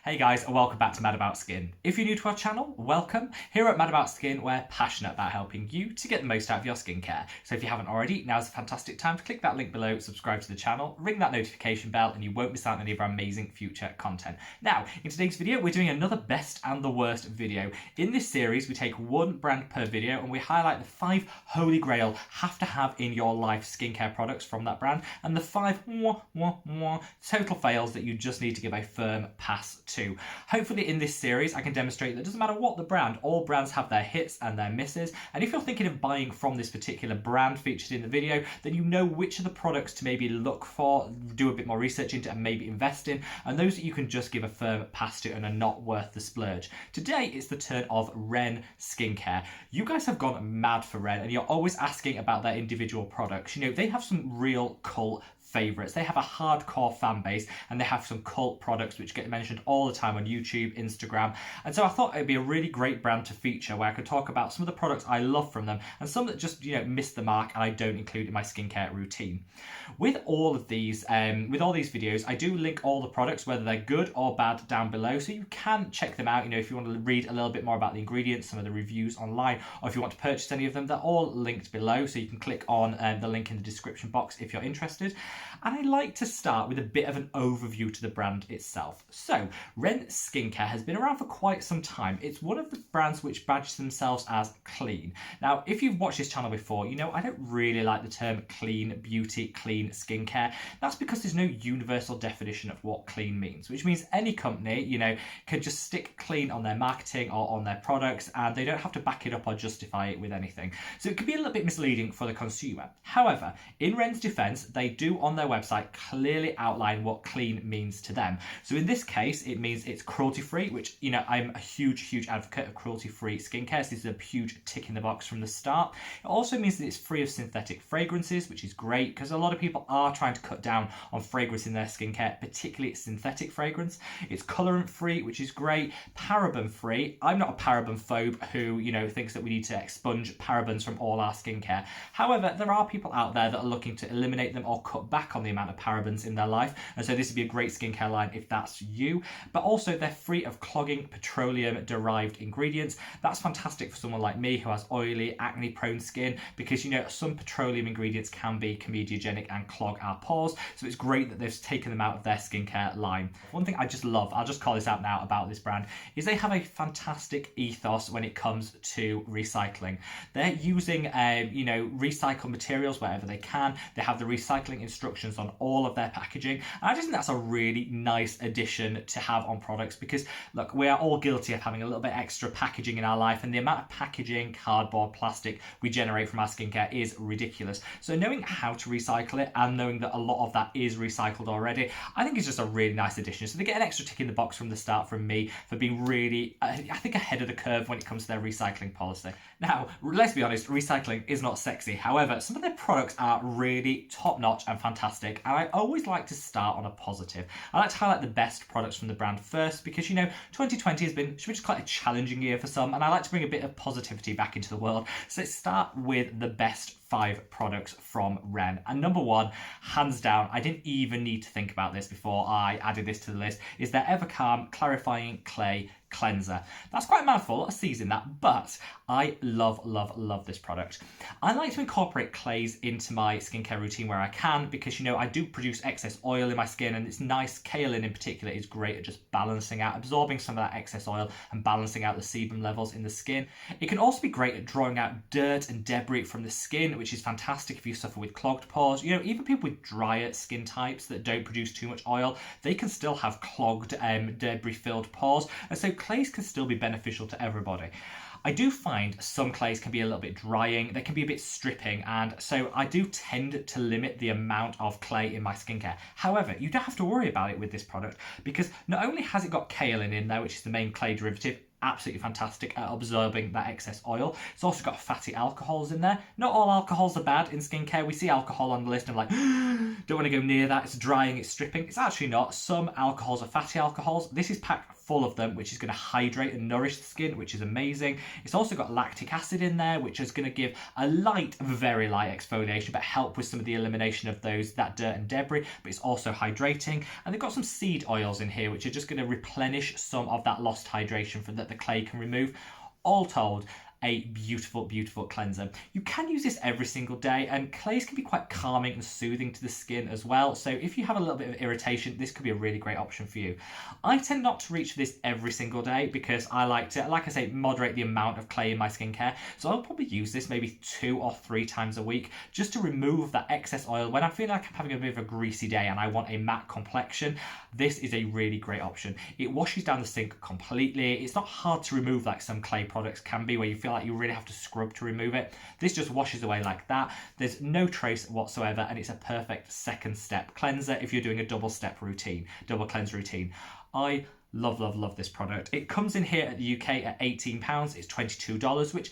Hey guys, and welcome back to Mad About Skin. If you're new to our channel, welcome. Here at Mad About Skin, we're passionate about helping you to get the most out of your skincare. So if you haven't already, now's a fantastic time to click that link below, subscribe to the channel, ring that notification bell, and you won't miss out on any of our amazing future content. Now, in today's video, we're doing another best and the worst video. In this series, we take one brand per video and we highlight the 5 holy grail have to have in your life skincare products from that brand, and the 5 total fails that you just need to give a firm pass to. Hopefully in this series I can demonstrate that it doesn't matter what the brand, all brands have their hits and their misses, and if you're thinking of buying from this particular brand featured in the video, then you know which of the products to maybe look for, do a bit more research into and maybe invest in, and those that you can just give a firm pass to and are not worth the splurge. Today it's the turn of REN Skincare. You guys have gone mad for REN and you're always asking about their individual products. You know, they have some real cult favorites. They have a hardcore fan base and they have some cult products which get mentioned all the time on YouTube, Instagram, and so I thought it'd be a really great brand to feature where I could talk about some of the products I love from them and some that just, you know, miss the mark and I don't include in my skincare routine. With all of these, with all these videos, I do link all the products, whether they're good or bad, down below, so you can check them out. You know, if you want to read a little bit more about the ingredients, some of the reviews online, or if you want to purchase any of them, they're all linked below, so you can click on the link in the description box if you're interested. And I like to start with a bit of an overview to the brand itself. So, REN Skincare has been around for quite some time. It's one of the brands which badges themselves as clean. Now, if you've watched this channel before, you know I don't really like the term clean beauty, clean skincare. That's because there's no universal definition of what clean means, which means any company, you know, can just stick clean on their marketing or on their products and they don't have to back it up or justify it with anything. So it can be a little bit misleading for the consumer. However, in REN's defense, they do on their website clearly outline what clean means to them. So in this case, it means it's cruelty-free, which, you know, I'm a huge advocate of cruelty-free skincare. So this is a huge tick in the box from the start. It also means that it's free of synthetic fragrances, which is great because a lot of people are trying to cut down on fragrance in their skincare, particularly synthetic fragrance. It's colorant-free, which is great. Paraben-free. I'm not a paraben phobe who, you know, thinks that we need to expunge parabens from all our skincare. However, there are people out there that are looking to eliminate them or cut back on the amount of parabens in their life, and so this would be a great skincare line if that's you. But also they're free of clogging petroleum derived ingredients. That's fantastic for someone like me who has oily, acne prone skin, because, you know, some petroleum ingredients can be comedogenic and clog our pores, so it's great that they've taken them out of their skincare line. One thing I just love, I'll just call this out now about this brand, is they have a fantastic ethos when it comes to recycling. They're using you know, recycled materials wherever they can. They have the recycling instructions on all of their packaging, and I just think that's a really nice addition to have on products, because look, we are all guilty of having a little bit extra packaging in our life, and the amount of packaging, cardboard, plastic we generate from our skincare is ridiculous. So knowing how to recycle it and knowing that a lot of that is recycled already, I think is just a really nice addition. So they get an extra tick in the box from the start from me for being really, I think, ahead of the curve when it comes to their recycling policy. Now, let's be honest, recycling is not sexy. However, some of their products are really top-notch and fantastic, and I always like to start on a positive. I like to highlight the best products from the brand first because, you know, 2020 has been just quite a challenging year for some, and I like to bring a bit of positivity back into the world. So let's start with the best 5 products from REN. And number 1, hands down, I didn't even need to think about this before I added this to the list, is their Evercalm Clarifying Clay Cleanser. That's quite a mouthful, a lot of C's in that, but I love this product. I like to incorporate clays into my skincare routine where I can because, you know, I do produce excess oil in my skin, and it's nice. Kaolin in particular is great at just balancing out, absorbing some of that excess oil and balancing out the sebum levels in the skin. It can also be great at drawing out dirt and debris from the skin, which is fantastic if you suffer with clogged pores. You know, even people with drier skin types that don't produce too much oil, they can still have clogged, debris-filled pores, and so clays can still be beneficial to everybody. I do find some clays can be a little bit drying, they can be a bit stripping, and so I do tend to limit the amount of clay in my skincare. However, you don't have to worry about it with this product because not only has it got kaolin in there, which is the main clay derivative, absolutely fantastic at absorbing that excess oil. It's also got fatty alcohols in there. Not all alcohols are bad in skincare. We see alcohol on the list and like, don't want to go near that. It's drying, it's stripping. It's actually not. Some alcohols are fatty alcohols. This is packed full of them, which is going to hydrate and nourish the skin, which is amazing. It's also got lactic acid in there, which is going to give a light, very light exfoliation, but help with some of the elimination of that dirt and debris, but it's also hydrating. And they've got some seed oils in here, which are just going to replenish some of that lost hydration that the clay can remove. All told, a beautiful, beautiful cleanser. You can use this every single day, and clays can be quite calming and soothing to the skin as well. So if you have a little bit of irritation, this could be a really great option for you. I tend not to reach for this every single day because I like to, like I say, moderate the amount of clay in my skincare. So I'll probably use this maybe 2 or 3 times a week just to remove that excess oil. When I feel like I'm having a bit of a greasy day and I want a matte complexion, this is a really great option. It washes down the sink completely. It's not hard to remove like some clay products can be, where you feel like you really have to scrub to remove it. This just washes away like that. There's no trace whatsoever, and it's a perfect second step cleanser if you're doing a double cleanse routine. I love, love, love this product. It comes in here at the UK at £18. It's $22, which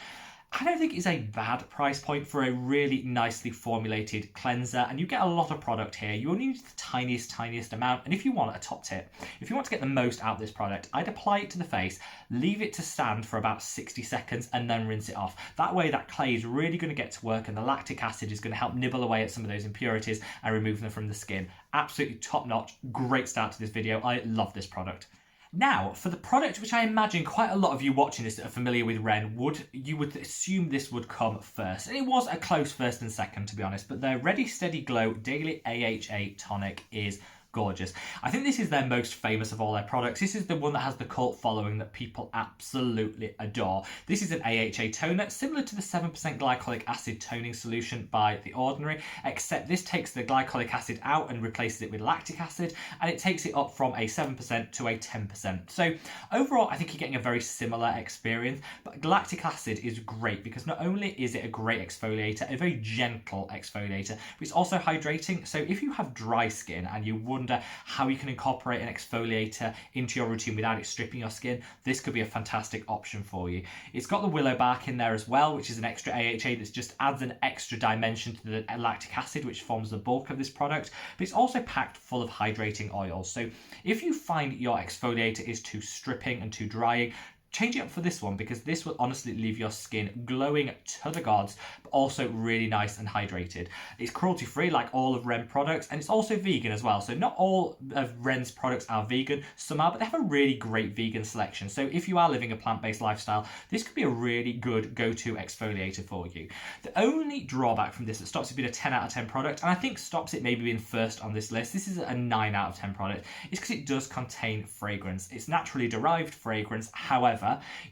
I don't think is a bad price point for a really nicely formulated cleanser, and you get a lot of product here. You only need the tiniest amount, and if you want a top tip, if you want to get the most out of this product, I'd apply it to the face, leave it to stand for about 60 seconds, and then rinse it off. That way that clay is really going to get to work, and the lactic acid is going to help nibble away at some of those impurities and remove them from the skin. Absolutely top notch, great start to this video. I love this product. Now, for the product which I imagine quite a lot of you watching this that are familiar with REN you would assume this would come first. And it was a close first and second, to be honest, but their Ready Steady Glow Daily AHA Tonic is gorgeous. I think this is their most famous of all their products. This is the one that has the cult following that people absolutely adore. This is an AHA toner, similar to the 7% glycolic acid toning solution by The Ordinary, except this takes the glycolic acid out and replaces it with lactic acid, and it takes it up from a 7% to a 10%. So overall, I think you're getting a very similar experience, but lactic acid is great because not only is it a great exfoliator, a very gentle exfoliator, but it's also hydrating. So if you have dry skin and you wonder how you can incorporate an exfoliator into your routine without it stripping your skin, this could be a fantastic option for you. It's got the willow bark in there as well, which is an extra AHA that just adds an extra dimension to the lactic acid, which forms the bulk of this product, but it's also packed full of hydrating oils. So if you find your exfoliator is too stripping and too drying, change it up for this one, because this will honestly leave your skin glowing to the gods, but also really nice and hydrated. It's cruelty free like all of REN products, and it's also vegan as well. So not all of REN's products are vegan, some are, but they have a really great vegan selection. So if you are living a plant-based lifestyle, this could be a really good go-to exfoliator for you. The only drawback from this that stops it being a 10 out of 10 product, and I think stops it maybe being first on this list, this is a 9 out of 10 product, is because it does contain fragrance. It's naturally derived fragrance. However,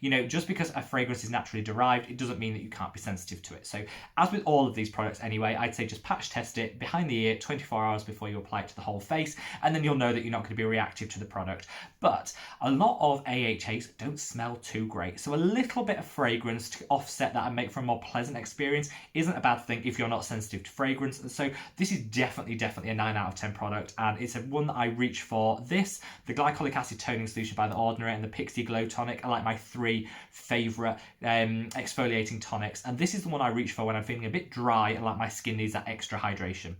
you know, just because a fragrance is naturally derived, it doesn't mean that you can't be sensitive to it. So as with all of these products anyway, I'd say just patch test it behind the ear 24 hours before you apply it to the whole face, and then you'll know that you're not going to be reactive to the product. But a lot of AHAs don't smell too great, so a little bit of fragrance to offset that and make for a more pleasant experience isn't a bad thing if you're not sensitive to fragrance. And so this is definitely a 9 out of 10 product, and it's a one that I reach for. This, the glycolic acid toning solution by The Ordinary, and the Pixie Glow Tonic are like my 3 favourite exfoliating tonics, and this is the one I reach for when I'm feeling a bit dry and like my skin needs that extra hydration.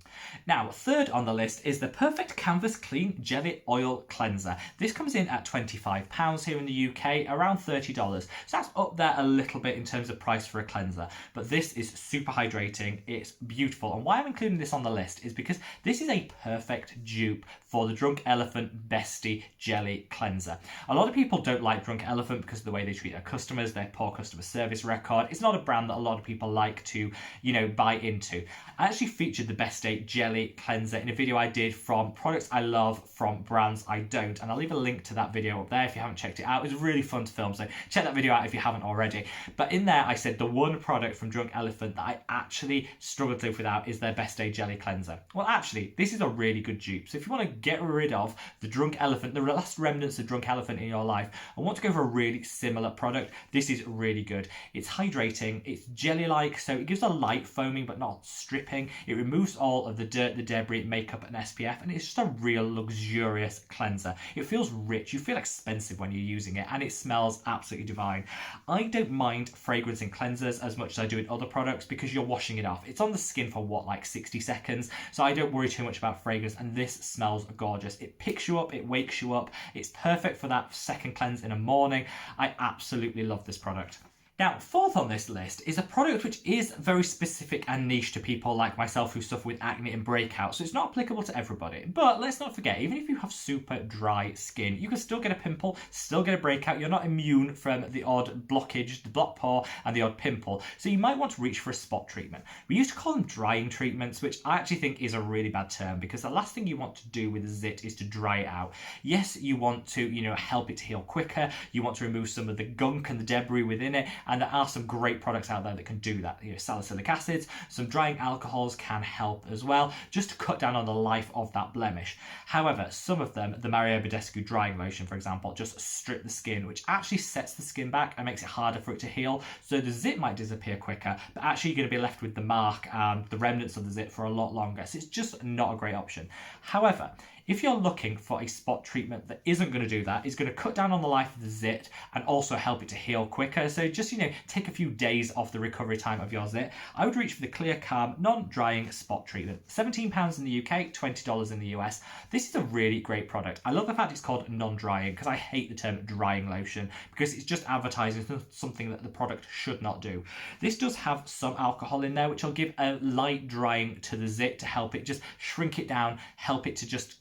Now, third on the list is the Perfect Canvas Clean Jelly Oil Cleanser. This comes in at £25 here in the UK, around $30. So that's up there a little bit in terms of price for a cleanser, but this is super hydrating. It's beautiful, and why I'm including this on the list is because this is a perfect dupe for the Drunk Elephant Bestie Jelly Cleanser. A lot of people don't like Drunk Elephant because of the way they treat their customers, their poor customer service record. It's not a brand that a lot of people like to, you know, buy into. I actually featured the Bestie Jelly Cleanser in a video I did from products I love from brands I don't, and I'll leave a link to that video up there if you haven't checked it out. It was really fun to film, so check that video out if you haven't already. But in there I said the one product from Drunk Elephant that I actually struggle to live without is their Bestie Jelly Cleanser. Well, actually, this is a really good dupe. So if you want to get rid of the Drunk Elephant, the last remnants of Drunk Elephant in your life, and want to go for a really similar product, this is really good. It's hydrating, it's jelly-like, so it gives a light foaming but not stripping. It removes all of the dirt, the debris, makeup and SPF, and it's just a real luxurious cleanser. It feels rich, you feel expensive when you're using it, and it smells absolutely divine. I don't mind fragrance in cleansers as much as I do in other products because you're washing it off. It's on the skin for what, like 60 seconds, so I don't worry too much about fragrance, and this smells gorgeous. It picks you up, it wakes you up, it's perfect for that second cleanse in a morning. I absolutely love this product. Now, fourth on this list is a product which is very specific and niche to people like myself who suffer with acne and breakouts, so it's not applicable to everybody. But let's not forget, even if you have super dry skin, you can still get a pimple, still get a breakout. You're not immune from the odd blockage, the block pore, and the odd pimple. So you might want to reach for a spot treatment. We used to call them drying treatments, which I actually think is a really bad term because the last thing you want to do with a zit is to dry it out. Yes, you want to, help it to heal quicker. You want to remove some of the gunk and the debris within it. And there are some great products out there that can do that. Salicylic acids, some drying alcohols can help as well, just to cut down on the life of that blemish. However, some of them, the Mario Badescu drying lotion, for example, just strip the skin, which actually sets the skin back and makes it harder for it to heal. So the zit might disappear quicker, but actually you're going to be left with the mark and the remnants of the zit for a lot longer. So it's just not a great option. However, if you're looking for a spot treatment that isn't going to do that, is going to cut down on the life of the zit and also help it to heal quicker, so just, take a few days off the recovery time of your zit, I would reach for the clearcalm non-drying spot treatment. £17 in the UK, $20 in the US. This is a really great product. I love the fact it's called non-drying because I hate the term drying lotion because it's just advertising something that the product should not do. This does have some alcohol in there, which will give a light drying to the zit to help it just shrink it down, help it to just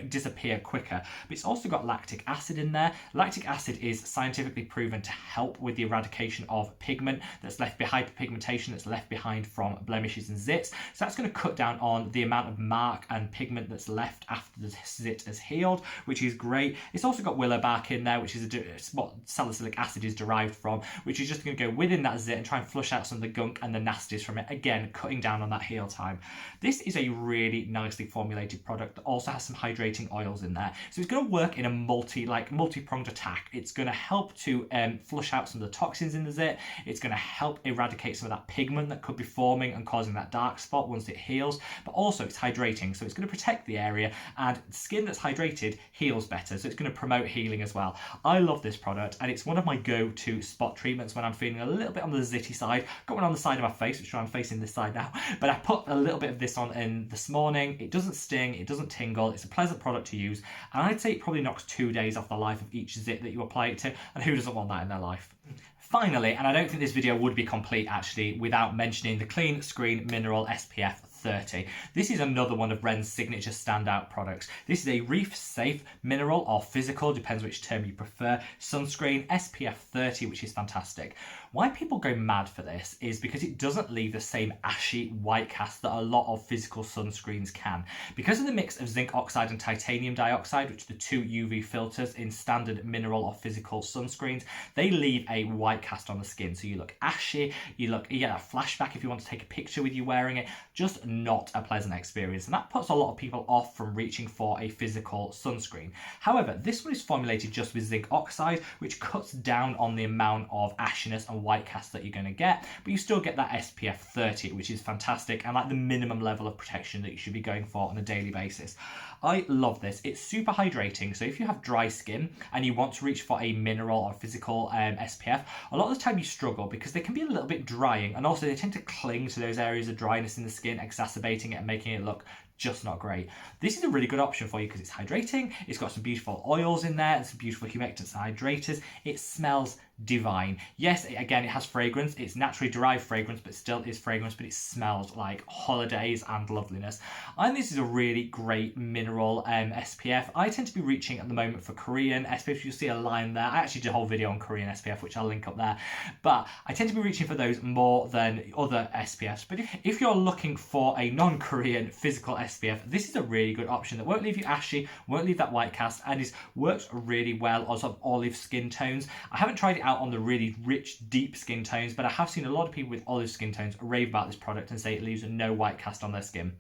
disappear quicker. But it's also got lactic acid in there. Lactic acid is scientifically proven to help with the eradication of pigment that's left behind, hyperpigmentation that's left behind from blemishes and zits. So that's going to cut down on the amount of mark and pigment that's left after the zit has healed, which is great. It's also got willow bark in there, which is what salicylic acid is derived from, which is just going to go within that zit and try and flush out some of the gunk and the nasties from it, again cutting down on that heal time. This is a really nicely formulated product that also has some hydrating oils in there, so it's going to work in a multi-pronged attack. It's going to help to flush out some of the toxins in the zit. It's going to help eradicate some of that pigment that could be forming and causing that dark spot once it heals, but also it's hydrating, so it's going to protect the area, and skin that's hydrated heals better, so it's going to promote healing as well. I love this product, and it's one of my go-to spot treatments when I'm feeling a little bit on the zitty side. Got one on the side of my face, which I'm facing this side now, but I put a little bit of this on in this morning. It doesn't sting, it doesn't tingle, it's a pleasant product to use, and I'd say it probably knocks 2 days off the life of each zit that you apply it to, and who doesn't want that in their life? Finally, and I don't think this video would be complete actually without mentioning the Clean Screen Mineral SPF 30. This is another one of REN's signature standout products. This is a reef-safe mineral or physical, depends which term you prefer, sunscreen SPF 30, which is fantastic. Why people go mad for this is because it doesn't leave the same ashy white cast that a lot of physical sunscreens can. Because of the mix of zinc oxide and titanium dioxide, which are the two UV filters in standard mineral or physical sunscreens, they leave a white cast on the skin. So you look ashy, you get a flashback if you want to take a picture with you wearing it. Just not a pleasant experience, and that puts a lot of people off from reaching for a physical sunscreen. However, this one is formulated just with zinc oxide, which cuts down on the amount of ashiness and white cast that you're going to get, but you still get that SPF 30, which is fantastic and like the minimum level of protection that you should be going for on a daily basis. I love this. It's super hydrating, so if you have dry skin and you want to reach for a mineral or physical SPF, a lot of the time you struggle because they can be a little bit drying, and also they tend to cling to those areas of dryness in the skin, exacerbating it and making it look just not great. This is a really good option for you because it's hydrating, it's got some beautiful oils in there and some beautiful humectants and hydrators. It smells divine. Yes, again, it has fragrance. It's naturally derived fragrance, but still is fragrance, but it smells like holidays and loveliness. I think this is a really great mineral SPF. I tend to be reaching at the moment for Korean SPF. You'll see a line there. I actually did a whole video on Korean SPF, which I'll link up there. But I tend to be reaching for those more than other SPFs. But if you're looking for a non-Korean physical SPF, this is a really good option that won't leave you ashy, won't leave that white cast, and works really well on sort of olive skin tones. I haven't tried it out on the really rich, deep skin tones, but I have seen a lot of people with olive skin tones rave about this product and say it leaves no white cast on their skin.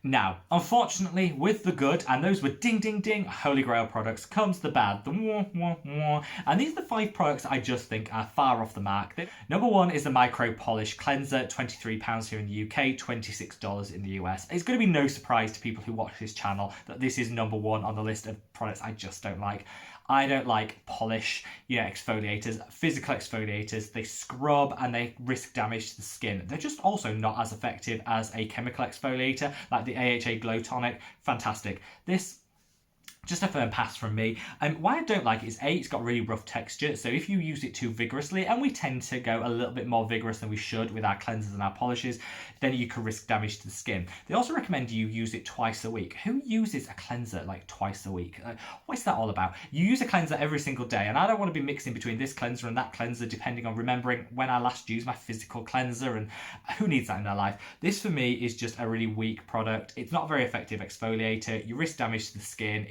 Now, unfortunately, with the good, and those were ding ding ding holy grail products, comes the bad, the wah wah wah. And these are the 5 products I just think are far off the mark. Number 1 is the Micro Polish Cleanser, £23 here in the UK, $26 in the US. It's going to be no surprise to people who watch this channel that this is number 1 on the list of products I just don't like. I don't like polish, exfoliators, physical exfoliators. They scrub and they risk damage to the skin. They're just also not as effective as a chemical exfoliator like the AHA Glow Tonic. Fantastic. This, just a firm pass from me. Why I don't like it is A, it's got really rough texture, so if you use it too vigorously, and we tend to go a little bit more vigorous than we should with our cleansers and our polishes, then you can risk damage to the skin. They also recommend you use it twice a week. Who uses a cleanser like twice a week? What's that all about? You use a cleanser every single day, and I don't want to be mixing between this cleanser and that cleanser depending on remembering when I last used my physical cleanser, and who needs that in their life? This for me is just a really weak product. It's not a very effective exfoliator. You risk damage to the skin.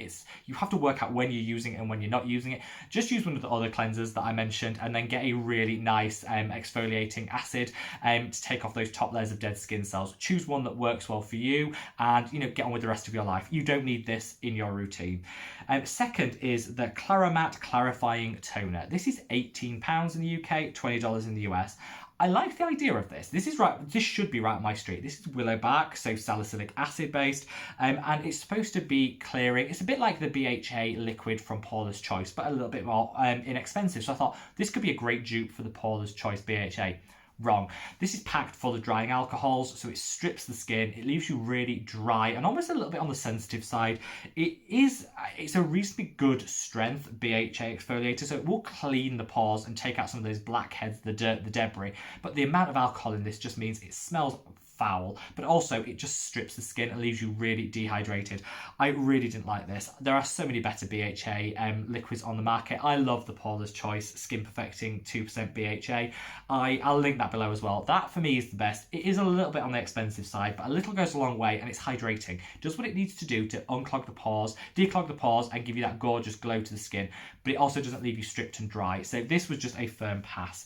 You have to work out when you're using it and when you're not using it. Just use one of the other cleansers that I mentioned and then get a really nice exfoliating acid to take off those top layers of dead skin cells. Choose one that works well for you and get on with the rest of your life. You don't need this in your routine. Second is the Claromat Clarifying Toner. This is £18 in the UK, $20 in the US. I like the idea of this. This should be right up my street. This is willow bark, so salicylic acid based, and it's supposed to be clearing. It's a bit like the BHA liquid from Paula's Choice, but a little bit more inexpensive. So I thought this could be a great dupe for the Paula's Choice BHA. Wrong. This is packed full of drying alcohols, so it strips the skin. It leaves you really dry and almost a little bit on the sensitive side. It's a reasonably good strength BHA exfoliator, so it will clean the pores and take out some of those blackheads, the dirt, the debris. But the amount of alcohol in this just means it smells foul, but also it just strips the skin and leaves you really dehydrated. I really didn't like this. There are so many better BHA liquids on the market. I love the Paula's Choice Skin Perfecting 2% BHA. I'll link that below as well. That for me is the best. It is a little bit on the expensive side, but a little goes a long way, and it's hydrating. It does what it needs to do to unclog the pores, declog the pores, and give you that gorgeous glow to the skin, but it also doesn't leave you stripped and dry. So this was just a firm pass.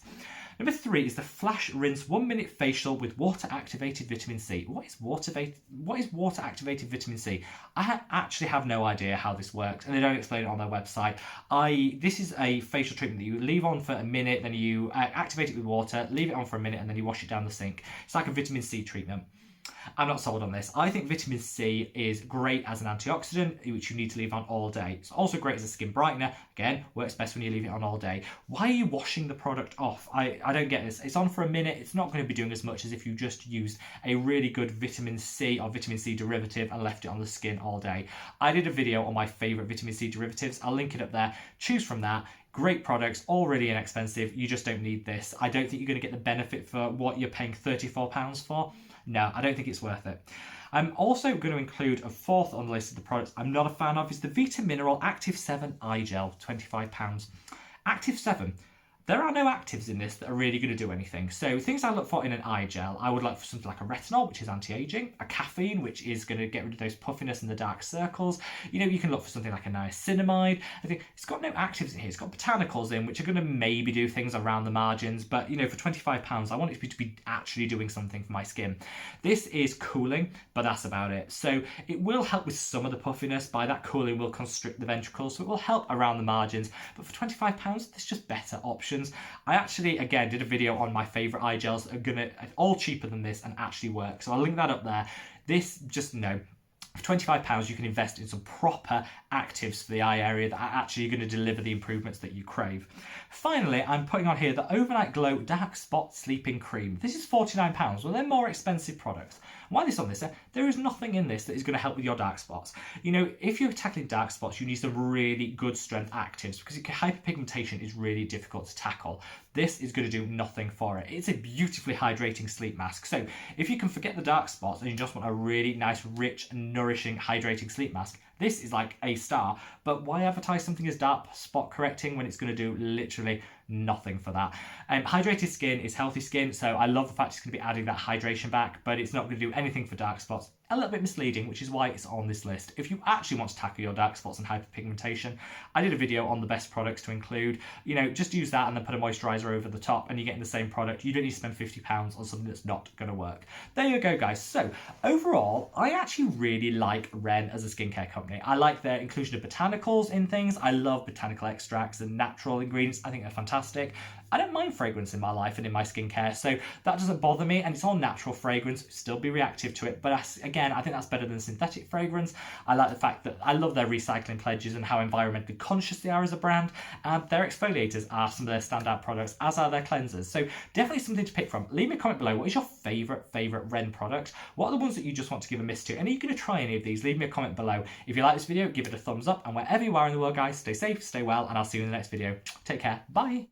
Number 3 is the Flash Rinse 1 Minute Facial with Water Activated Vitamin C. What is water activated vitamin C? I actually have no idea how this works, and they don't explain it on their website. This is a facial treatment that you leave on for a minute, then you activate it with water, leave it on for a minute, and then you wash it down the sink. It's like a vitamin C treatment. I'm not sold on this. I think vitamin C is great as an antioxidant, which you need to leave on all day. It's also great as a skin brightener. Again, works best when you leave it on all day. Why are you washing the product off? I don't get this. It's on for a minute. It's not going to be doing as much as if you just used a really good vitamin C or vitamin C derivative and left it on the skin all day. I did a video on my favourite vitamin C derivatives. I'll link it up there. Choose from that. Great products, already inexpensive. You just don't need this. I don't think you're going to get the benefit for what you're paying £34 for. No, I don't think it's worth it. I'm also going to include a 4th on the list of the products I'm not a fan of. Is the Vita Mineral Active 7 Eye Gel, £25. Active 7. There are no actives in this that are really going to do anything. So things I look for in an eye gel, I would look for something like a retinol, which is anti-aging, a caffeine, which is going to get rid of those puffiness and the dark circles. You can look for something like a niacinamide. I think it's got no actives in here. It's got botanicals in, which are going to maybe do things around the margins. But, for £25, I want it to be actually doing something for my skin. This is cooling, but that's about it. So it will help with some of the puffiness. By that, cooling will constrict the ventricles, so it will help around the margins. But for £25, there's just better options. I actually, again, did a video on my favourite eye gels that are all cheaper than this and actually work. So I'll link that up there. This, just no. For £25, you can invest in some proper actives for the eye area that are actually going to deliver the improvements that you crave. Finally, I'm putting on here the Overnight Glow Dark Spot Sleeping Cream. This is £49. Well, they're more expensive products. Why this on this? There is nothing in this that is going to help with your dark spots. If you're tackling dark spots, you need some really good strength actives because hyperpigmentation is really difficult to tackle. This is going to do nothing for it. It's a beautifully hydrating sleep mask. So if you can forget the dark spots and you just want a really nice, rich, nourishing, hydrating sleep mask, this is like a star. But why advertise something as dark spot correcting when it's going to do literally nothing for that? Hydrated skin is healthy skin, so I love the fact it's going to be adding that hydration back, but it's not going to do anything for dark spots. a little bit misleading, which is why it's on this list. If you actually want to tackle your dark spots and hyperpigmentation, I did a video on the best products to include. You know, just use that and then put a moisturiser over the top and you're getting the same product. You don't need to spend £50 on something that's not going to work. There you go, guys. So overall, I actually really like REN as a skincare company. I like their inclusion of botanicals in things. I love botanical extracts and natural ingredients. I think they're fantastic. I don't mind fragrance in my life and in my skincare, so that doesn't bother me, and it's all natural fragrance, still be reactive to it, but again, I think that's better than synthetic fragrance. I like the fact that I love their recycling pledges and how environmentally conscious they are as a brand, and their exfoliators are some of their standout products, as are their cleansers, so definitely something to pick from. Leave me a comment below, what is your favourite REN product? What are the ones that you just want to give a miss to, and are you going to try any of these? Leave me a comment below. If you like this video, give it a thumbs up, and wherever you are in the world, guys, stay safe, stay well, and I'll see you in the next video. Take care, bye!